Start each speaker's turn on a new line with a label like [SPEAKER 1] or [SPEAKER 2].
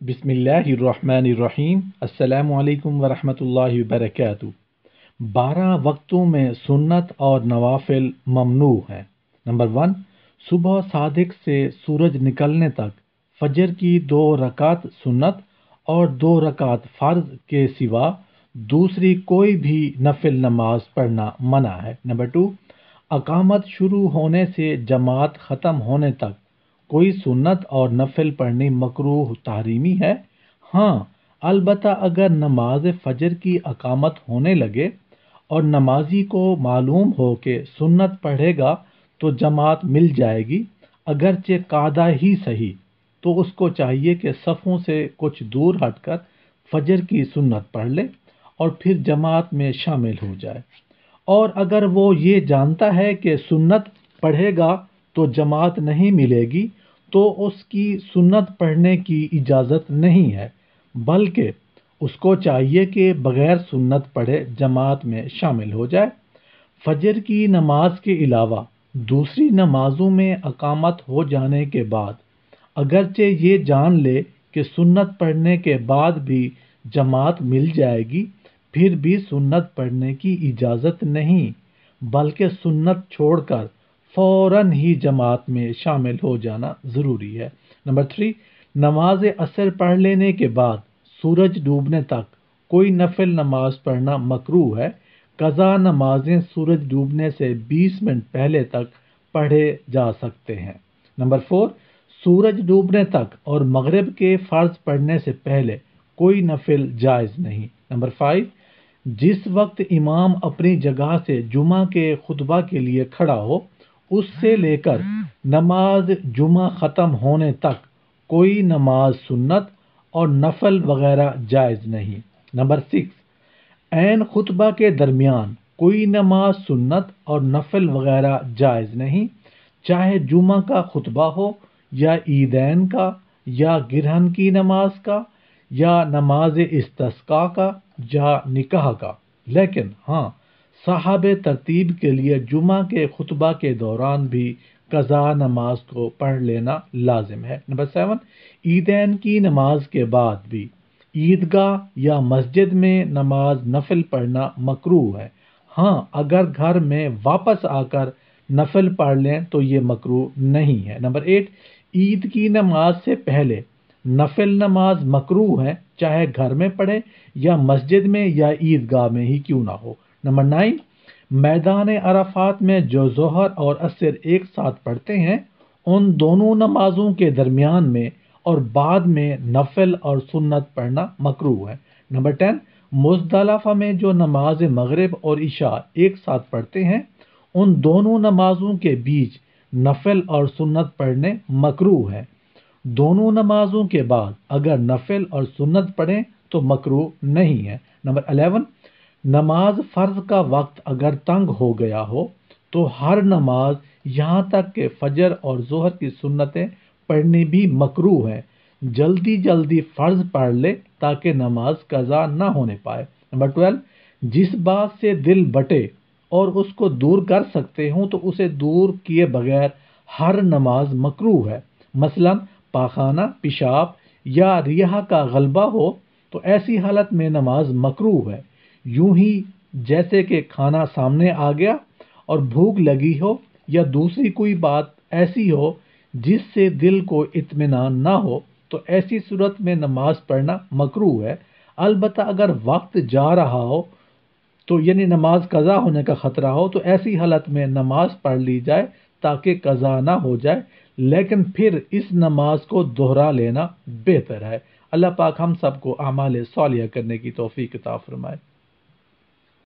[SPEAKER 1] بسم اللہ الرحمن الرحیم۔ السلام علیکم ورحمۃ اللہ وبرکاتہ۔ 12 وقتوں میں سنت اور نوافل ممنوع ہیں۔ نمبر 1، صبح صادق سے سورج نکلنے تک فجر کی 2 رکعت سنت اور 2 رکعت فرض کے سوا دوسری کوئی بھی نفل نماز پڑھنا منع ہے۔ نمبر 2، اقامت شروع ہونے سے جماعت ختم ہونے تک کوئی سنت اور نفل پڑھنی مکروہ تحریمی ہے۔ ہاں، البتہ اگر نماز فجر کی اقامت ہونے لگے اور نمازی کو معلوم ہو کہ سنت پڑھے گا تو جماعت مل جائے گی، اگرچہ قاعدہ ہی صحیح، تو اس کو چاہیے کہ صفوں سے کچھ دور ہٹ کر فجر کی سنت پڑھ لے اور پھر جماعت میں شامل ہو جائے۔ اور اگر وہ یہ جانتا ہے کہ سنت پڑھے گا تو جماعت نہیں ملے گی تو اس کی سنت پڑھنے کی اجازت نہیں ہے، بلکہ اس کو چاہیے کہ بغیر سنت پڑھے جماعت میں شامل ہو جائے۔ فجر کی نماز کے علاوہ دوسری نمازوں میں اقامت ہو جانے کے بعد اگرچہ یہ جان لے کہ سنت پڑھنے کے بعد بھی جماعت مل جائے گی، پھر بھی سنت پڑھنے کی اجازت نہیں، بلکہ سنت چھوڑ کر فوراً ہی جماعت میں شامل ہو جانا ضروری ہے۔ نمبر 3، نماز عصر پڑھ لینے کے بعد سورج ڈوبنے تک کوئی نفل نماز پڑھنا مکروہ ہے۔ قضا نمازیں سورج ڈوبنے سے 20 منٹ پہلے تک پڑھے جا سکتے ہیں۔ نمبر 4، سورج ڈوبنے تک اور مغرب کے فرض پڑھنے سے پہلے کوئی نفل جائز نہیں۔ نمبر 5، جس وقت امام اپنی جگہ سے جمعہ کے خطبہ کے لیے کھڑا ہو، اس سے لے کر نماز جمعہ ختم ہونے تک کوئی نماز سنت اور نفل وغیرہ جائز نہیں۔ نمبر 6، عین خطبہ کے درمیان کوئی نماز سنت اور نفل وغیرہ جائز نہیں، چاہے جمعہ کا خطبہ ہو یا عیدین کا یا گرہن کی نماز کا یا نماز استسقاء کا یا نکاح کا۔ لیکن ہاں، صاحب ترتیب کے لیے جمعہ کے خطبہ کے دوران بھی قضا نماز کو پڑھ لینا لازم ہے۔ نمبر 7، عیدین کی نماز کے بعد بھی عیدگاہ یا مسجد میں نماز نفل پڑھنا مکروہ ہے۔ ہاں، اگر گھر میں واپس آ کر نفل پڑھ لیں تو یہ مکروہ نہیں ہے۔ نمبر 8، عید کی نماز سے پہلے نفل نماز مکروہ ہے، چاہے گھر میں پڑھے یا مسجد میں یا عیدگاہ میں ہی کیوں نہ ہو۔ نمبر 9، میدان عرفات میں جو ظہر اور عصر ایک ساتھ پڑھتے ہیں، ان دونوں نمازوں کے درمیان میں اور بعد میں نفل اور سنت پڑھنا مکروہ ہے۔ نمبر 10، مزدلفہ میں جو نماز مغرب اور عشاء ایک ساتھ پڑھتے ہیں، ان دونوں نمازوں کے بیچ نفل اور سنت پڑھنے مکروہ ہے۔ دونوں نمازوں کے بعد اگر نفل اور سنت پڑھیں تو مکروہ نہیں ہے۔ نمبر 11، نماز فرض کا وقت اگر تنگ ہو گیا ہو تو ہر نماز یہاں تک کہ فجر اور ظہر کی سنتیں پڑھنی بھی مکروہ ہے۔ جلدی جلدی فرض پڑھ لے تاکہ نماز قضا نہ ہونے پائے۔ نمبر 12، جس بات سے دل بٹے اور اس کو دور کر سکتے ہوں تو اسے دور کیے بغیر ہر نماز مکروہ ہے۔ مثلا پاخانہ، پیشاب یا ریح کا غلبہ ہو تو ایسی حالت میں نماز مکروہ ہے۔ یوں ہی جیسے کہ کھانا سامنے آ گیا اور بھوک لگی ہو یا دوسری کوئی بات ایسی ہو جس سے دل کو اطمینان نہ ہو تو ایسی صورت میں نماز پڑھنا مکروہ ہے۔ البتہ اگر وقت جا رہا ہو تو یعنی نماز قضا ہونے کا خطرہ ہو تو ایسی حالت میں نماز پڑھ لی جائے تاکہ قضا نہ ہو جائے، لیکن پھر اس نماز کو دوہرا لینا بہتر ہے۔ اللہ پاک ہم سب کو اعمال صالحہ کرنے کی توفیق عطا فرمائے۔